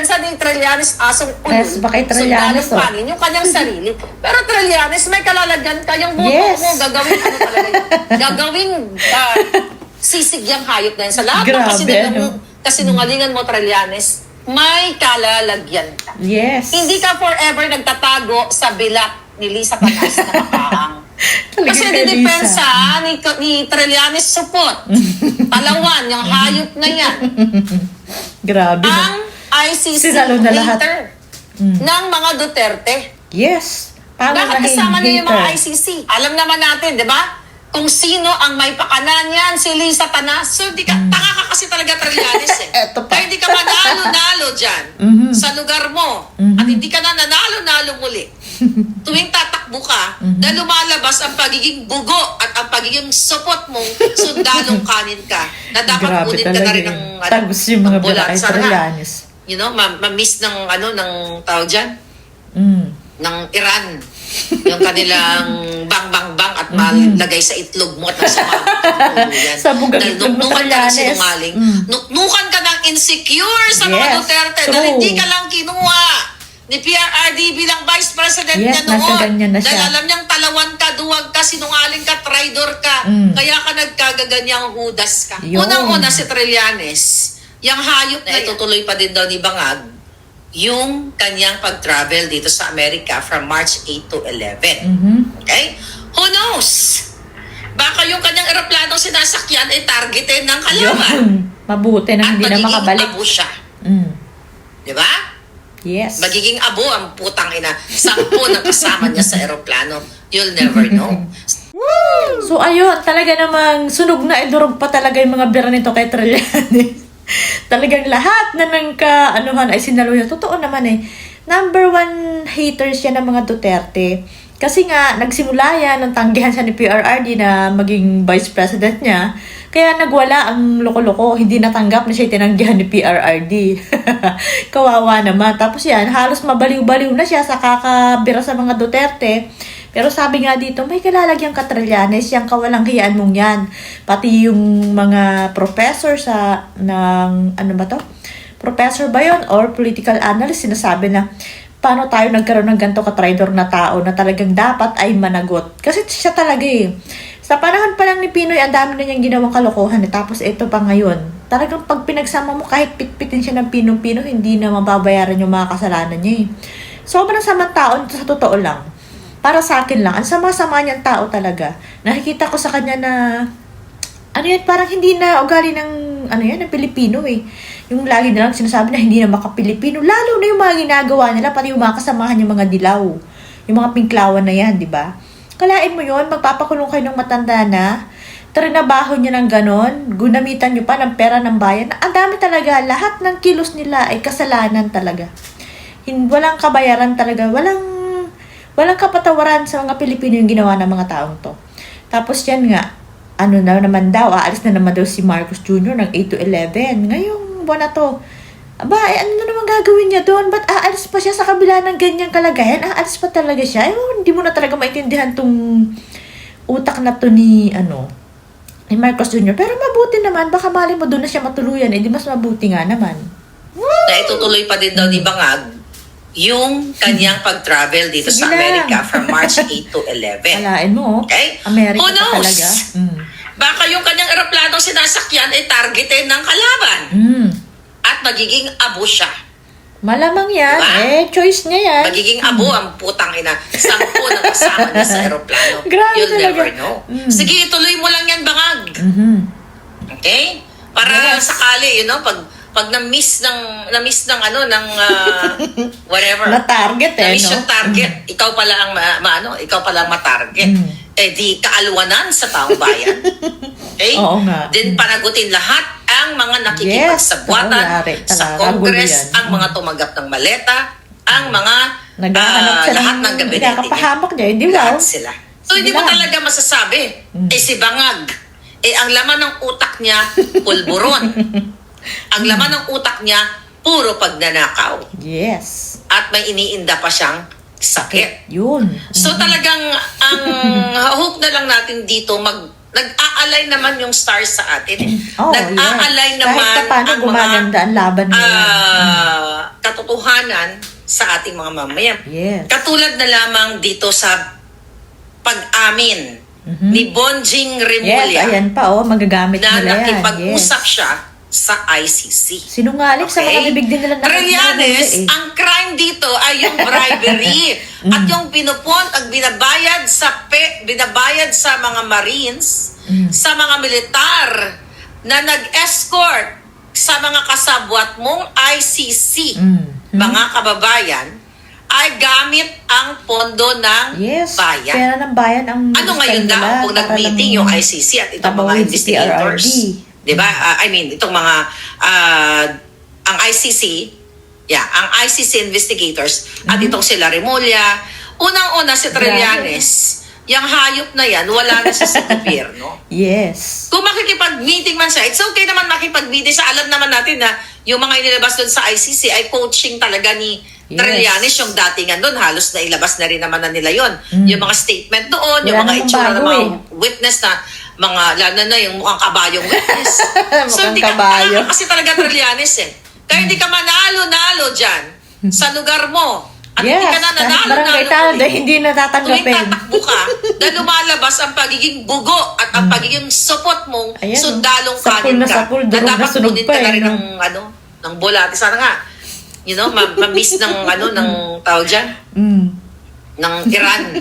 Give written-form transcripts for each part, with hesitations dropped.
depensa ni Trillanes asong ulol. Yes, bakit Trillanes, so, panin yung kanyang sarili. Pero Trillanes, may kalalagyan ka. Yung buto mo, gagawin ano talaga yun? Gagawin sisig yung hayop na yun. Sa lahat ng kasinungalingan mo, Trillanes, may kalalagyan ka. Yes. Hindi ka forever nagtatago sa bilat ni Lisa Canas na makaang. Kasi didepensa ni Trillanes support. Palawan, yung hayop na yan. Grabe. Ang ICC hater ng mga Duterte. Yes. Bakit kasama niya yung mga ICC? Alam naman natin, di ba? Kung sino ang may pakanan yan, si Lisa Canas. So, tanga ka kasi talaga, Trillanes eh. Kaya hindi ka manalo-nalo dyan sa lugar mo. At hindi ka na nanalo-nalo muli. Tuwing tatakbo ka, na lumalabas ang pagiging bugo at ang pagiging support mong sundalong kanin ka. Na dapat kunin ka na rin ng tagos yung mga bala kay Trillanes. You know, ma-miss ng tawag dyan? Ng Iran. Yung kanilang bang-bang-bang at malagay sa itlog mo at masama. Sa bugang itlog mo, Trillanes. Nuknukan ka ng insecure sa mga Duterte dahil hindi ka lang kinuha ni PRRD bilang Vice President niya noon. Dahil alam niyang talawan ka, duwag ka, sinungaling ka, traidor ka. Kaya ka nagkagaganyang hudas ka. Unang-una si Trillanes, yung hayop na itutuloy pa din daw ni Bangag, yung kanyang pag-travel dito sa Amerika from March 8 to 11. Okay? Who knows? Baka yung kanyang eroplanong sinasakyan ay targeted ng kalaban. Mabuti na hindi na makabalik. At magiging abo siya. Di ba? Yes. Magiging abo ang putang ina. 10 na kasama niya sa eroplano. You'll never know. So ayun, talaga namang sunog na idurog pa talaga yung mga bira nito kay Trillanes. Talagang lahat na anuhan ay sinaluyan. Totoo naman eh. Number 1 haters yan ng mga Duterte. Kasi nga, nagsimula yan, nang tanggihan siya ni PRRD na maging vice president niya. Kaya nagwala ang loko-loko. Hindi natanggap na siya tinanggihan ni PRRD. Kawawa naman. Tapos yan, halos mabaliw-baliw na siya sa kakabira sa mga Duterte. Pero sabi nga dito, may kalalagyan ka Trillanes, yung kawalang hiyaan mong yan. Pati yung mga professor Professor ba yun? Or political analyst, sinasabi na, paano tayo nagkaroon ng ganito ka-traidor na tao na talagang dapat ay managot. Kasi siya talaga eh. Sa panahon pa lang ni Pinoy, ang dami na niyang ginawang kalokohan. Tapos ito pa ngayon. Talagang pag pinagsama mo, kahit pitpitin siya ng pinong-pino, hindi na mababayaran yung mga kasalanan niya eh. Sobrang samang tao, sa totoo lang. Para sa akin lang, ang sama-sama niyang tao talaga. Nakikita ko sa kanya na, parang hindi na ugali ng, ng Pilipino eh. Yung lagi nilang sinasabi na hindi na maka-Pilipino. Lalo na yung mga ginagawa nila, pati yung mga kasamahan yung mga dilaw. Yung mga pinklawan na yan, di ba? Kalain mo yun, magpapakulong kayo ng matanda na, trinabaho niya ng ganon, gunamitan niyo pa ng pera ng bayan. Ang dami talaga, lahat ng kilos nila ay kasalanan talaga. Walang kabayaran talaga, walang kapatawaran sa mga Pilipino yung ginawa ng mga taong to. Tapos yan nga, aalis na naman daw si Marcos Jr. ng 8 to 11. Ngayong buwan na to, ano naman gagawin niya doon? Ba't aalis pa siya sa kabila ng ganyang kalagayan? Aalis pa talaga siya? Hindi mo na talaga maintindihan tong utak na to ni Marcos Jr. Pero mabuti naman, baka mali mo doon na siya matuluyan, di mas mabuti nga naman. Na itutuloy pa din daw ni Bangag yung kanyang pag-travel dito sa Amerika from March 8 to 11. Alain mo, okay? Amerika Who knows? talaga. Baka yung kanyang eroplanong sinasakyan ay targeted ng kalaban. At magiging abo siya. Malamang yan. Diba? Choice niya yan. Magiging abo ang putang ina. 10 na kasama niya sa eroplano. You'll never know. Sige, ituloy mo lang yan, Bangag. Okay? Para sakali, pag na-miss ng whatever. Na-target na-mission target, ikaw pala ang ikaw pala ang ma-target. Di kaalwanan sa taong bayan. Okay? Oo nga. Then panagutin lahat ang mga nakikipagsabwatan sa Congress, ang mga tumanggap ng maleta, ang mga lahat ng gabinete. Nagkakapahamak niya, hindi ba? Lahat sila. So hindi mo talaga masasabi. Si Bangag, ang laman ng utak niya, pulburon. Ang laman ng utak niya, puro pagnanakaw. Yes. At may iniinda pa siyang sakit. Yun. So talagang ang hope na lang natin dito, nag-aalay naman yung stars sa atin. Nag-aalay naman kahit paano gumaganda ang laban nila. katotohanan sa ating mga mamamayan. Yes. Katulad na lamang dito sa pag-amin ni Bonjing Yes, Remulla ayan pa, magagamit na nila yan. nakipag-usap Yes. siya sa ICC. Sinungaling sa mga bibig din nila na Trillanes, ang crime dito ay yung bribery at yung binabayad sa mga Marines, sa mga militar na nag-escort sa mga kasabwat mong ICC, mga kababayan, ay gamit ang pondo ng bayan. Pera ng bayan ang Ano ngayon daw kung nag-meeting yung ICC at itong mga investigators? Diba? Itong mga, ang ICC, ang ICC investigators, at itong sila Remulla, unang-una si Trillanes, yung hayop na yan, wala na siya sa gobyerno. Yes. Kung makikipag-meeting man siya, it's okay naman makipag-meeting siya. Alam naman natin na yung mga inilabas doon sa ICC ay coaching talaga ni Trillanes, yung datingan doon, halos na ilabas na rin naman na nila yon. Yung mga statement doon, yung mga itsura ng mga witness na mga, lalo na yung mukhang kabayong witness. So, hindi ka, kasi talaga Trillanes Kaya hindi ka manalo-nalo dyan sa lugar mo. At hindi ka na nanalo-nalo. Hindi natatanggapin. Tuwing tatakbo ka, na lumalabas ang pagiging bugo at ang pagiging supot mong sundalong kanin ka. Na dapat kunin ka na rin ng bulati. Sana nga, ma-miss ng tawag dyan? Ng Iran.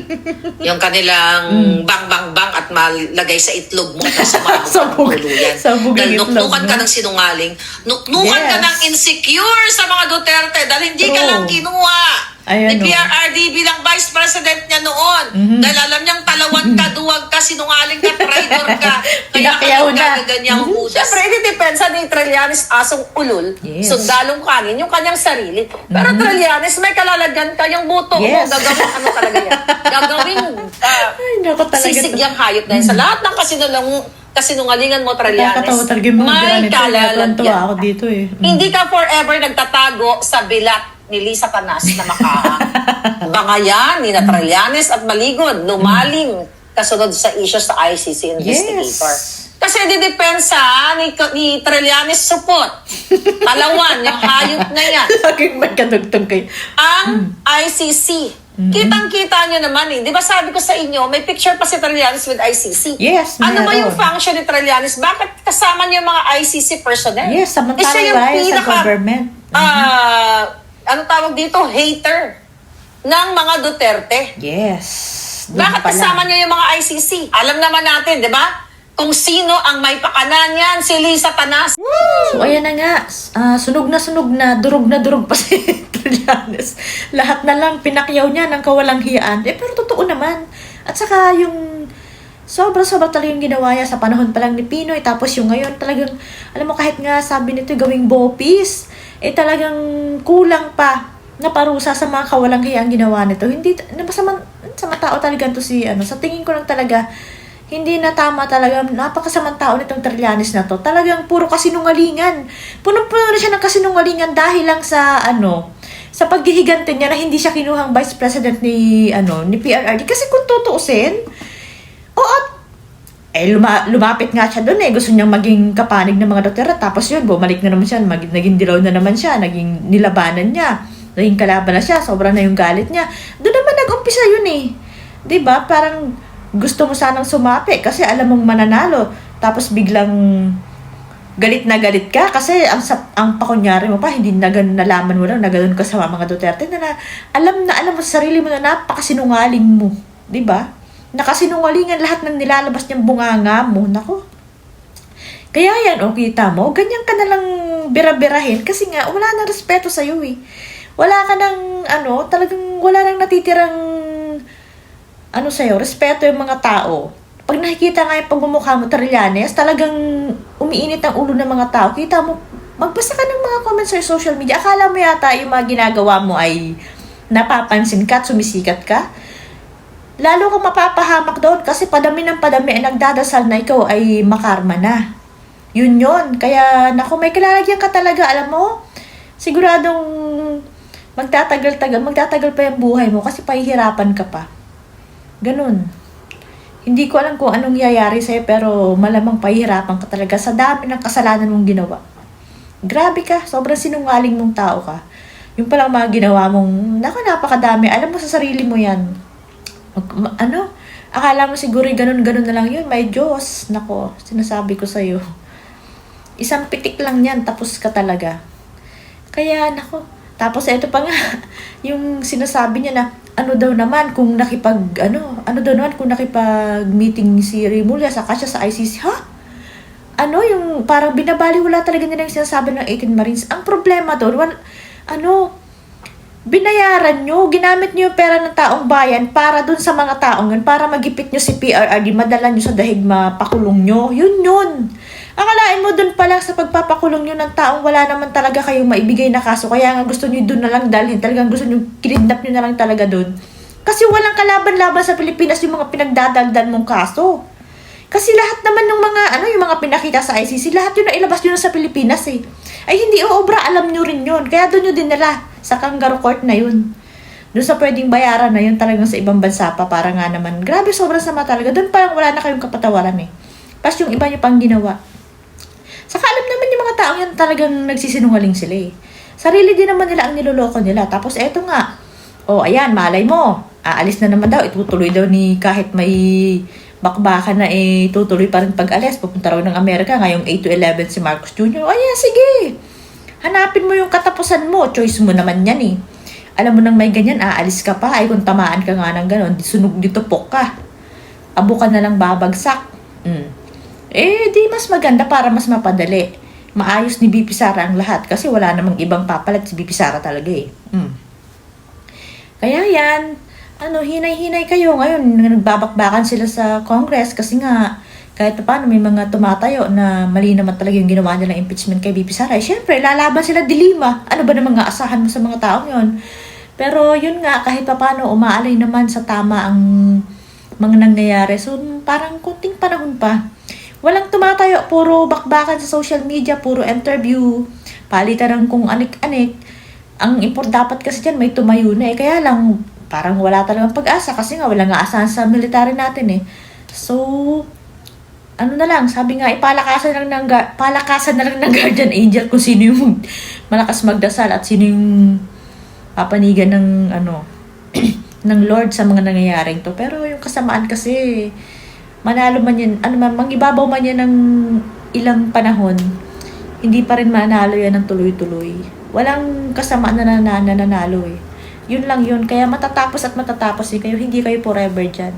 Yung kanilang bang at malagay sa itlog mo at sa tuluyan. Dahil nuknukan ka ng sinungaling, nuknukan ka ng insecure sa mga Duterte dahil hindi ka lang kinuha ni PRRD bilang Vice President niya noon. Dahil alam niyang talawan ka, duwag ka, sinungaling ka, traitor ka. Kaya gaganyang udas. Siyempre, depensa ni Trillanes asong ulul, sundalong kanin, yung kanyang sarili. Pero Trillanes, may kalalagyan ka yung buto mo. Gagawin talaga yan. Gagawin sisigyang hayop na yan. Sa lahat ng kasinungalingan mo, Trillanes, may kalalagyan. Ako dito Hindi ka forever nagtatago sa bilat ni Lisa Tanas na bangayan ni Trillanes at Maligod, lumaling kasunod sa issue sa ICC investigator. Kasi didepensa ni Trillanes supot. Talawan, yung hayop na yan. Laging may kadugtong kayo. Ang ICC. Kitang-kita nyo naman Di ba sabi ko sa inyo, may picture pa si Trillanes with ICC. Yes, ano ba yung function ni Trillanes? Bakit kasama niyo yung mga ICC personnel? Yes, samantalang sa government. Ano tawag dito? Hater ng mga Duterte. Yes. Bakit kasama niyo yung mga ICC? Alam naman natin, di ba? Kung sino ang may pakanan yan, si Lisa Tanas. So, ayan na nga. Sunog na, durog pa si Trillanes. Lahat na lang pinakyaw niya ng kawalang hiyaan. Pero totoo naman. At saka yung sobra-sobra talaga yung ginawa niya sa panahon pa lang ni Pinoy. Tapos yung ngayon talagang, alam mo, kahit nga sabi nito gawing bopis, talagang kulang pa na parusa sa mga kawalang hiyang ginawa nito. Hindi, sa mga tao talaga to sa tingin ko lang talaga, hindi na tama talaga, napakasamang tao nitong Trillanes na to. Talagang puro kasinungalingan. Puno-puno na siya ng kasinungalingan dahil lang sa sa paghihigante niya na hindi siya kinuhang Vice President ni PRRD. Kasi kung tutuusin, lumapit nga siya doon gusto niyang maging kapanig ng mga Duterte. Tapos yun, bumalik na naman siya, naging dilaw na naman siya, naging nilabanan niya, naging kalaban na siya, sobra na yung galit niya. Doon naman nag-umpisa yun Diba? Parang gusto mo sanang sumapi kasi alam mong mananalo. Tapos biglang galit na galit ka kasi ang pakunyari mo pa, hindi nalaman mo lang na gano'n ka sa mga Duterte na alam mo sa sarili mo na napakasinungaling mo. Diba? Nakasinungalingan lahat ng nilalabas niyang bunganga mo. Nako. Kaya yan, kita mo, ganyan ka nalang bira-birahin kasi nga, wala nang respeto sa'yo Wala ka nang, talagang wala nang natitirang, sa'yo, respeto yung mga tao. Pag nakikita nga yung pagmumukha mo, Trillanes, talagang umiinit ang ulo ng mga tao. Kita mo, magbasa ka ng mga comments sa social media. Akala mo yata yung mga ginagawa mo ay napapansin ka at sumisikat ka. Lalo kang mapapahamak doon kasi padami ng padami nagdadasal na ikaw ay makarma na. Yun. Kaya, may kalalagyan ka talaga. Alam mo, siguradong magtatagal pa yung buhay mo kasi pahihirapan ka pa. Ganun. Hindi ko alam kung anong yayari sa'yo pero malamang pahihirapan ka talaga sa dami ng kasalanan mong ginawa. Grabe ka. Sobrang sinungaling mong tao ka. Yung palang mga ginawa mong, naku, napakadami. Alam mo sa sarili mo yan. Akala mo siguro ganun-ganun na lang yun. May Diyos. Nako, sinasabi ko sa'yo. Isang pitik lang yan, tapos ka talaga. Kaya, nako. Tapos ito pa nga, yung sinasabi niya na, ano daw naman kung nakipag-meeting si Remulla saka siya sa ICC, ha? Yung parang binabaliwala talaga nila yung sinasabi ng 18 Marines. Ang problema doon, binayaran nyo, ginamit nyo yung pera ng taong bayan para dun sa mga taong yun, para magipit nyo si PRRD, madala nyo sa dahig, mapakulong nyo. Yun. Akalain mo dun pa lang sa pagpapakulong nyo ng taong wala naman talaga kayong maibigay na kaso. Kaya nga gusto nyo dun na lang dalhin. Talagang gusto nyo, kinidnap nyo na lang talaga dun. Kasi walang kalaban-laban sa Pilipinas yung mga pinagdadaldan mong kaso. Kasi lahat naman ng mga, yung mga pinakita sa ICC, lahat yun na ilabas nyo na sa Pilipinas eh. Ay hindi obra, alam nyo rin yun. Kaya doon nyo din nila sa kangaroo court na yun. Doon sa pwedeng bayaran na yun talagang sa ibang bansa pa para nga naman. Grabe, sobrang sama talaga. Doon parang wala na kayong kapatawaran eh. Pas yung iba nyo pang ginawa. Saka alam naman yung mga tao yan talagang nagsisinungaling sila eh. Sarili din naman nila ang niloloko nila. Tapos eto nga, ayan, malay mo. Aalis na naman daw. Itutuloy daw ni kahit may bakbakan na tutuloy pa rin pag-alis. Pupunta raw ng Amerika ngayong 8 to 11 si Marcos Jr. Ayan, sige. Hanapin mo yung katapusan mo. Choice mo naman yan eh. Alam mo nang may ganyan, aalis ka pa. Ay kung tamaan ka nga ng ganon, sunog dito po ka. Abo ka na lang babagsak. Di mas maganda para mas mapadali. Maayos ni BP Sara ang lahat kasi wala namang ibang papalit si BP Sara talaga eh. Kaya yan, hinay-hinay kayo ngayon. Nagbabakbakan sila sa Congress kasi nga kahit paano may mga tumatayo na mali naman talaga yung ginawa nilang impeachment kay BP Sara. Siyempre, lalaban sila dilima. Ano ba naman nga asahan mo sa mga taong yun? Pero yun nga, kahit paano umaalay naman sa tama ang mga nangyayari. So, parang kunting panahon pa. Walang tumatayo, puro bakbakan sa social media, puro interview, palitan ng kung anik-anik. Ang dapat kasi dyan, may tumayo na eh. Kaya lang, parang wala talagang pag-asa kasi nga wala nga asahan sa military natin eh. So, na lang, sabi nga, palakasan na lang ng guardian angel kung sino yung malakas magdasal at sino yung papanigan ng ng Lord sa mga nangyayaring to. Pero yung kasamaan kasi, manalo man yan, mangibabaw man yan ng ilang panahon, hindi pa rin manalo yan ng tuloy-tuloy. Walang kasamaan na nanalo eh. Yun lang yun. Kaya matatapos eh. Kayo, hindi kayo forever dyan.